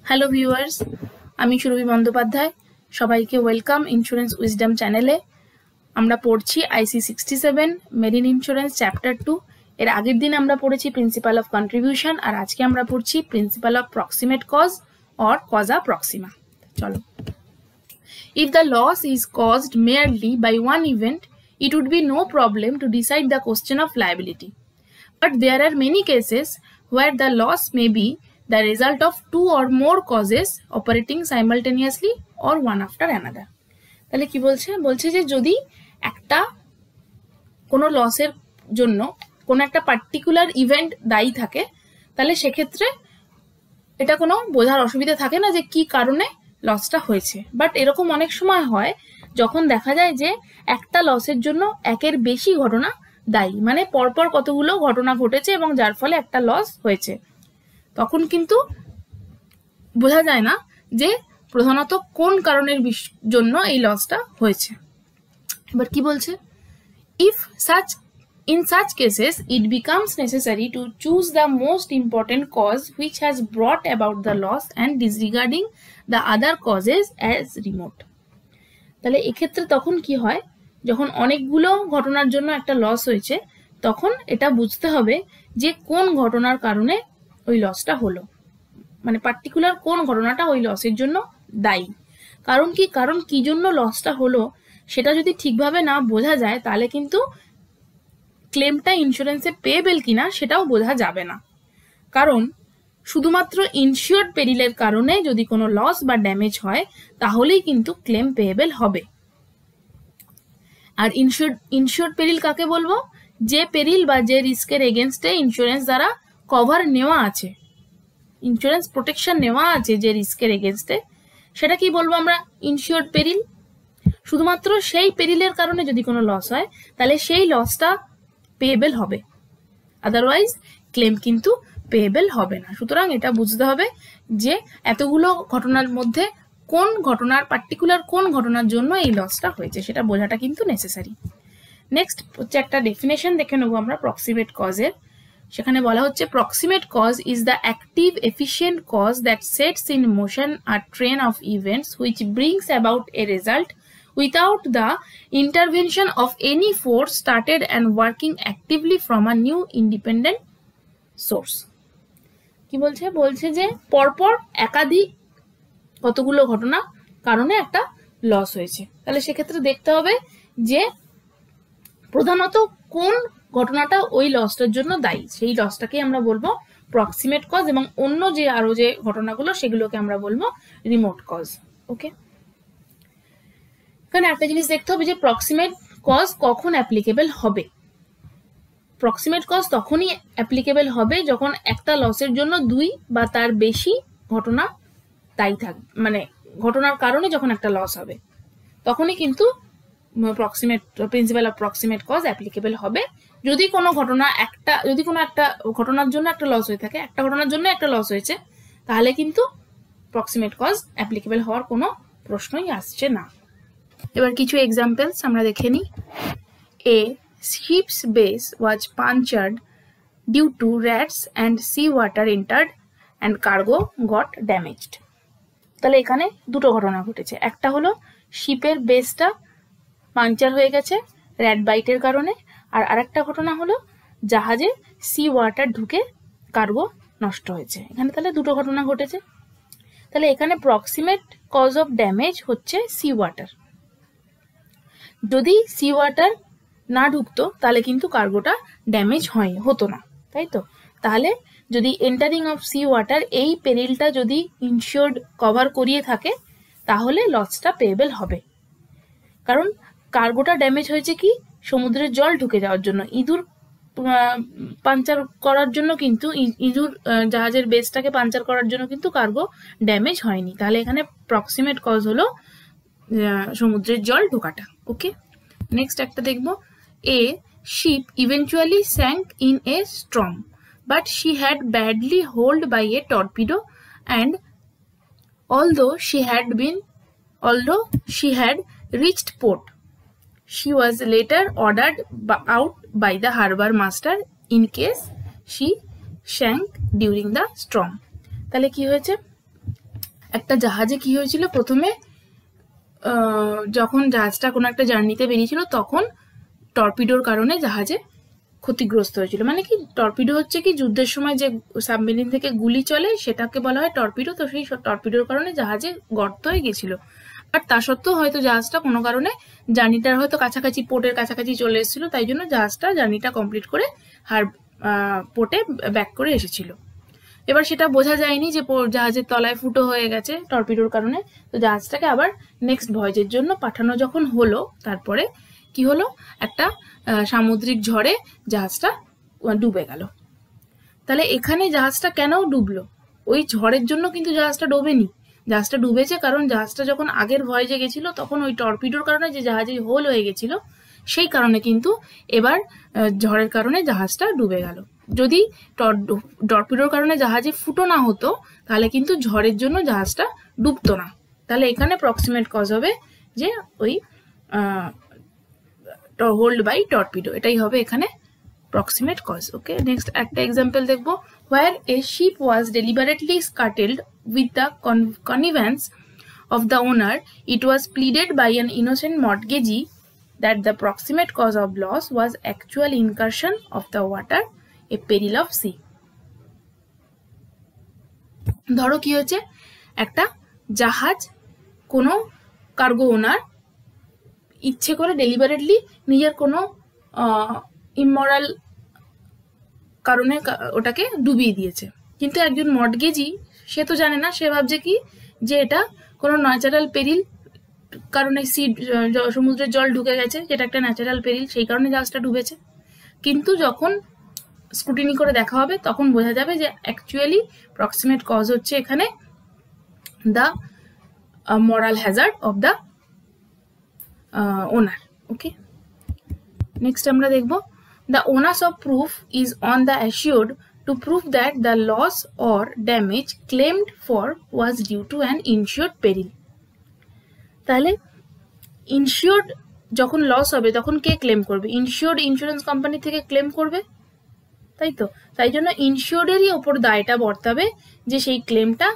Hello viewers, আমি সুরভি বন্দ্যোপাধ্যায়। সবাইকে welcome insurance wisdom চ্যানেলে। আমরা পড়ছি আইসি 67 মেরিন ইন্স্যুরেন্স চ্যাপ্টার 2। এর আগের দিন আমরা পড়েছি প্রিন্সিপাল অফ কন্ট্রিবিউশন, আর আজকে আমরা পড়ছি principle of proximate cause or causa proxima. চলো। If the loss is caused merely by one event, it would be no problem to decide the question of liability. But there are many cases where the loss may be the result of two or more causes operating simultaneously or one after another. তাহলে কি বলছে যে যদি একটা কোনো লসের জন্য কোনো একটা পার্টিকুলার ইভেন্ট দায়ী থাকে, তাহলে সেক্ষেত্রে এটা কোনো বোঝার অসুবিধা থাকে না যে কি কারণে লসটা হয়েছে। বাট এরকম অনেক সময় হয় যখন দেখা যায় যে একটা লসের জন্য একের বেশি ঘটনা দায়ী, মানে পরপর কতগুলো ঘটনা ঘটেছে এবং যার ফলে একটা লস হয়েছে। তখন কিন্তু বোঝা যায় না যে প্রধানত কোন কারণের জন্য এই লসটা হয়েছে। এবার কি বলছে, in such cases it becomes necessary to choose the most important cause which has brought about the loss and disregarding the other causes as remote. তাহলে এক্ষেত্রে তখন কি হয়, যখন অনেকগুলো ঘটনার জন্য একটা লস হয়েছে তখন এটা বুঝতে হবে যে কোন ঘটনার কারণে ওই লসটা হলো, মানে পার্টিকুলার কোন ঘটনাটা ওই লসের জন্য দায়ী। কারণ কি জন্য লসটা হলো সেটা যদি ঠিকভাবে না বোঝা যায় তাহলে কিন্তু ক্লেমটা ইন্স্যুরেন্সে পেয়েবেল কিনা সেটাও বোঝা যাবে না। কারণ শুধুমাত্র ইনসিওর্ড পেরিলের কারণে যদি কোনো লস বা ড্যামেজ হয় তাহলেই কিন্তু ক্লেম পেয়েবেল হবে। আর ইনসিওর্ড পেরিল কাকে বলবো? যে পেরিল বা যে রিস্কের এগেনস্টে ইন্স্যুরেন্স দ্বারা কভার নেওয়া আছে, ইন্স্যুরেন্স প্রোটেকশন নেওয়া আছে যে রিস্কের এগেনস্টে, সেটা কি বলবো আমরা? ইনসিওর্ড পেরিল। শুধুমাত্র সেই পেরিলের কারণে যদি কোনো লস হয় তাহলে সেই লসটা পেয়েবেল হবে, আদারওয়াইজ ক্লেম কিন্তু পেয়েবেল হবে না। সুতরাং এটা বুঝতে হবে যে এতগুলো ঘটনার মধ্যে কোন ঘটনার পার্টিকুলার কোন ঘটনার জন্য এই লসটা হয়েছে সেটা বোঝাটা কিন্তু নেসেসারি। নেক্সট হচ্ছে একটা ডেফিনেশন দেখে নেবো আমরা প্রক্সিমেট কজের। সেখানে বলা হচ্ছে proximate cause is the active efficient cause that sets in motion a train of events which brings about a result without the intervention of any force started and working actively from a new independent source. কি বলছে যে পরপর একাধিক কতগুলো ঘটনা কারণে একটা loss হয়েছে। তাহলে সেক্ষেত্রে দেখতে হবে যে প্রধানত কোন ঘটনাটা ওই লসটার জন্য দায়ী, সেই লসটাকে আমরা বলবো প্রক্সিমেট কজ, এবং অন্য যে আরো যে ঘটনাগুলো সেগুলোকে আমরা বলবো রিমোট কজ। ওকে, এখানে একটা জিনিস দেখতে হবে যে প্রক্সিমেট কজ কখন অ্যাপ্লিকেবল হবে। প্রক্সিমেট কজ তখনই অ্যাপ্লিকেবল হবে যখন একটা লসের জন্য দুই বা তার বেশি ঘটনা দায়ী থাকবে, মানে ঘটনার কারণে যখন একটা লস হবে তখনই কিন্তু principal of proximate cause applicable হবে। যদি কোনো একটা ঘটনার জন্য একটা লস হয়ে থাকে, একটা ঘটনার জন্য একটা লস হয়েছে, তাহলে কিন্তু প্রক্সিমেট কজ অ্যাপ্লিকেবল হওয়ার কোনো প্রশ্নই আসছে না। এবার কিছু এক্সাম্পলস আমরা দেখে নিই। A ship's base was punctured due to rats and sea water entered and cargo got damaged. তাহলে এখানে দুটো ঘটনা ঘটেছে। একটা হলো শিপের বেসটা পাঞ্চার হয়ে গেছে র্যাট বাইটের কারণে, আর আরেকটা ঘটনা হলো জাহাজে সি ওয়াটার ঢুকে কার্গো নষ্ট হয়েছে। এখানে তাহলে দুটো ঘটনা ঘটেছে। তাহলে এখানে প্রক্সিমেট কজ অফ ড্যামেজ হচ্ছে সি ওয়াটার। যদি সি ওয়াটার না ঢুকতো তাহলে কিন্তু কার্গোটা ড্যামেজ হতো না, তাই তো? তাহলে যদি এন্টারিং অফ সি ওয়াটার এই পেরিলটা যদি ইনসিওর্ড কভার করিয়ে থাকে তাহলে লসটা পেয়েবেল হবে। কারণ কার্গোটা ড্যামেজ হয়েছে কি সমুদ্রের জল ঢুকে যাওয়ার জন্য, ইঁদুর পাঞ্চার করার জন্য কিন্তু জাহাজের বেসটাকে পাঞ্চার করার জন্য কিন্তু কার্গো ড্যামেজ হয়নি। তাহলে এখানে প্রক্সিমেট কজ হলো সমুদ্রের জল ঢোকাটা। ওকে, নেক্সট একটা দেখবো। A ship eventually sank in a storm but she had badly holed by a torpedo and although she had reached port, she was later ordered out by the harbor master in case she sank during the storm. তাহলে কি হয়েছে, একটা জাহাজে কি হয়েছিল, প্রথমে যখন জাহাজটা কোনো একটা জার্নিতে বেরিয়েছিল তখন টর্পিডোর কারণে জাহাজে ক্ষতিগ্রস্ত হয়েছিল। মানে কি, টর্পিডো হচ্ছে কি যুদ্ধের সময় যে সাবমেরিন থেকে গুলি চলে সেটাকে বলা হয় টর্পিডো। তো সেই টর্পিডোর কারণে জাহাজে গর্ত হয়ে গেছিল। আর তা সত্ত্বেও হয়তো জাহাজটা কোনো কারণে জার্নিটার হয়তো কাছাকাছি, পোর্টের কাছাকাছি চলে এসেছিল, তাই জন্য জাহাজটা জার্নিটা কমপ্লিট করে পোর্টে ব্যাক করে এসেছিল। এবার সেটা বোঝা যায়নি যে জাহাজের তলায় ফুটো হয়ে গেছে টর্পিডোর কারণে। তো জাহাজটাকে আবার নেক্সট ভয়েজের জন্য পাঠানো যখন হলো, তারপরে কি হলো, একটা সামুদ্রিক ঝড়ে জাহাজটা ডুবে গেল। তাহলে এখানে জাহাজটা কেন ডুবলো? ওই ঝড়ের জন্য কিন্তু জাহাজটা ডোবেনি। জাহাজটা ডুবেছে কারণ জাহাজটা যখন আগের ভয়েজে গেছিল তখন ওই টর্পিডোর কারণে যে জাহাজে হোল হয়ে গেছিল, সেই কারণে কিন্তু এবার ঝড়ের কারণে জাহাজটা ডুবে গেল। যদি টর্পিডোর কারণে জাহাজে ফুটো না হতো তাহলে কিন্তু ঝড়ের জন্য জাহাজটা ডুবতো না। তাহলে এখানে প্রক্সিমেট কজ হবে যে ওই হোল্ড বাই টর্পিডো, এটাই হবে এখানে প্রক্সিমেট কজ। ওকে, নেক্সট একটা এক্সাম্পল দেখবো। Where a ship was deliberately scuttled with the connivance of the owner, it was pleaded by an innocent mortgagee that the proximate cause of loss was actual incursion of the water, a peril of sea. ধরো কি হয়েছে, একটা জাহাজ কোনো cargo ওনার ইচ্ছে করে deliberately নিজের কোনো ইমমরাল কারণে ওটাকে ডুবিয়ে দিয়েছে, কিন্তু একজন মর্টগেজি সে তো জানে না, সে ভাবছে কি যে এটা কোনো ন্যাচারাল পেরিল কারণে সমুদ্রের জল ঢুকে গেছে, যেটা একটা ন্যাচারাল পেরিল, সেই কারণে জাহাজটা ডুবেছে। কিন্তু যখন স্ক্রুটিনি করে দেখা হবে তখন বোঝা যাবে যে অ্যাকচুয়ালি প্রক্সিমেট কজ হচ্ছে এখানে the moral hazard of the owner. Okay, next আমরা দেখব the onus of proof is on the assured to prove that the loss or damage claimed for was due to an insured peril. তাহলে insured যখন loss হবে তখন কে claim করবে? Insured insurance company থেকে claim করবে, তাই তো। তাই জন্য ইনসিওর্ডেরই ওপর দায়টা বর্তাবে যে সেই ক্লেমটা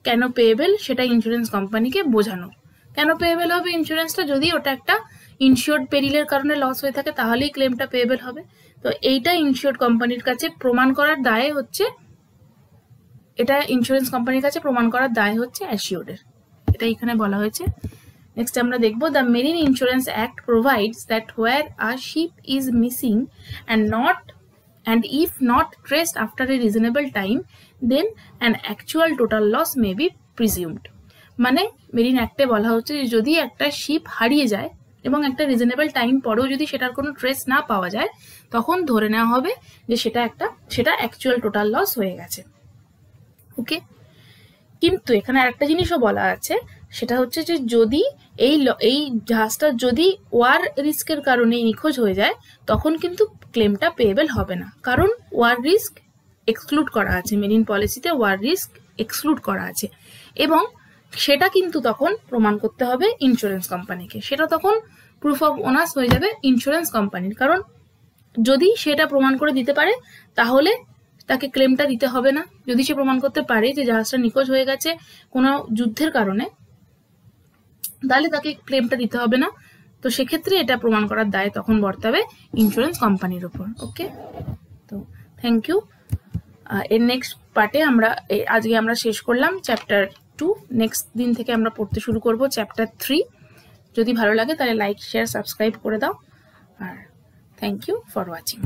কেন পেয়েবেল সেটা ইন্স্যুরেন্স কোম্পানিকে বোঝানো। কেন পেয়েবেল হবে ইন্স্যুরেন্সটা? যদি ওটা একটা ইনসিওর্ড পেরিলের কারণে লস হয়ে থাকে তাহলেই ক্লেমটা পেয়েবেল হবে। তো এইটা ইনসিওর্ড কোম্পানির কাছে প্রমাণ করার দায় হচ্ছে, এটা ইন্স্যুরেন্স কোম্পানির কাছে প্রমাণ করার দায় হচ্ছে অ্যাসিওর্ডের, এটা এখানে বলা হয়েছে। নেক্সট আমরা দেখব the marine insurance act provides that where a ship is missing and if not traced after a reasonable time, then an actual total loss may be presumed. মানে মেরিন অ্যাক্টে বলা হচ্ছে যে যদি একটা শিপ হারিয়ে যায় এবং একটা রিজনেবল টাইম পরেও যদি সেটার কোনো ট্রেস না পাওয়া যায়, তখন ধরে নেওয়া হবে যে সেটা অ্যাকচুয়াল টোটাল লস হয়ে গেছে। ওকে, কিন্তু এখানে আরেকটা জিনিসও বলা আছে, সেটা হচ্ছে যে যদি এই জাহাজটা যদি ওয়ার রিস্কের কারণে নিখোঁজ হয়ে যায় তখন কিন্তু ক্লেমটা পেয়েবেল হবে না, কারণ ওয়ার রিস্ক এক্সক্লুড করা আছে, মেরিন পলিসিতে ওয়ার রিস্ক এক্সক্লুড করা আছে, এবং সেটা কিন্তু তখন প্রমাণ করতে হবে ইন্স্যুরেন্স কোম্পানিকে। সেটা তখন প্রুফ অফ ওনার্স হয়ে যাবে ইন্স্যুরেন্স কোম্পানির, কারণ যদি সেটা প্রমাণ করে দিতে পারে তাহলে তাকে ক্লেমটা দিতে হবে না। যদি সে প্রমাণ করতে পারে যে জাহাজটা নিখোঁজ হয়ে গেছে কোনো যুদ্ধের কারণে, তাহলে তাকে ক্লেমটা দিতে হবে না। তো সেক্ষেত্রে এটা প্রমাণ করার দায় তখন বর্তাবে ইন্স্যুরেন্স কোম্পানির উপর। ওকে, তো থ্যাংক ইউ। এর নেক্সট পার্টে আজকে আমরা শেষ করলাম চ্যাপ্টার 2। নেক্সট দিন থেকে আমরা পড়তে শুরু করব চ্যাপ্টার 3। যদি ভালো লাগে তাহলে লাইক, শেয়ার, সাবস্ক্রাইব করে দাও। আর থ্যাংক ইউ ফর ওয়াচিং।